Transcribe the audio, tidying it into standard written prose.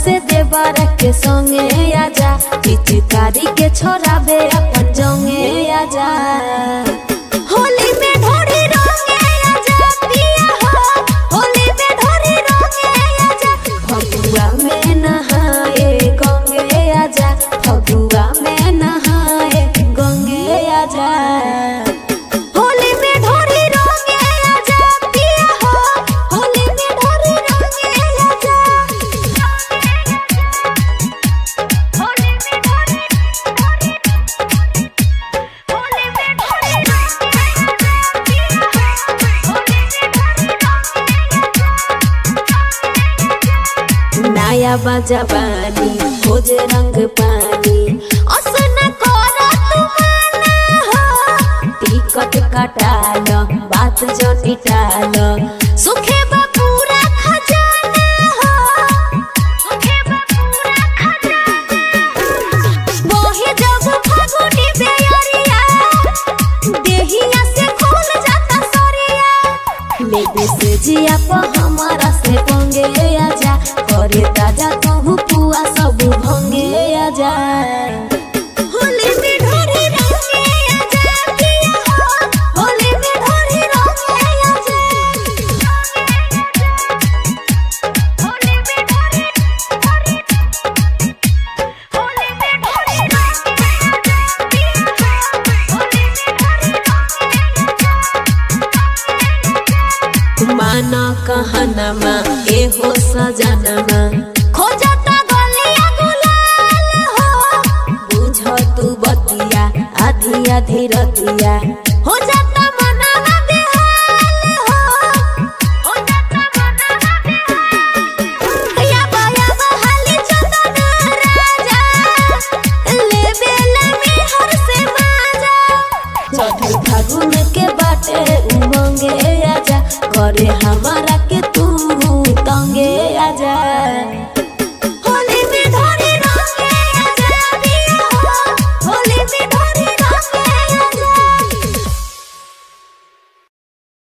से देवर के संगे आजा, पिचकारी के छोराबे अपन जंगे आजा। होली में ढोरी रंगे आजा पिया हो, होली में ढोरी रंगे आजा। फगुआ में नहाए गंगे आजा, फगुआ में नहाए गंगे आजा। नया बाजा पानी खोजे रंग पानी, असना करो तुमाना हो। टिकट कटाल बात जो निटाल, सुखे पूरा खजाना हो, सुखे पूरा खजाना। वही जब फागुनी बेअरिया, देहिया से खुल जाता सरिया। लेके से जिया पर हमारा से पंगे आजा, करे ताजा कहूँ पुआ सब भंगे आजा। होली में ढोरी रंगे आजा पिया हो, होली में ढोरी रंगे आजा। होली में ढोरी होली में ढोरी रंगे आजा पिया हो, होली में ढोरी। माना कहनमा एहो सजनमा, खोजता गलिया गुलाल हो। बुझ तू बतिया आधी आधी रतिया, हो जा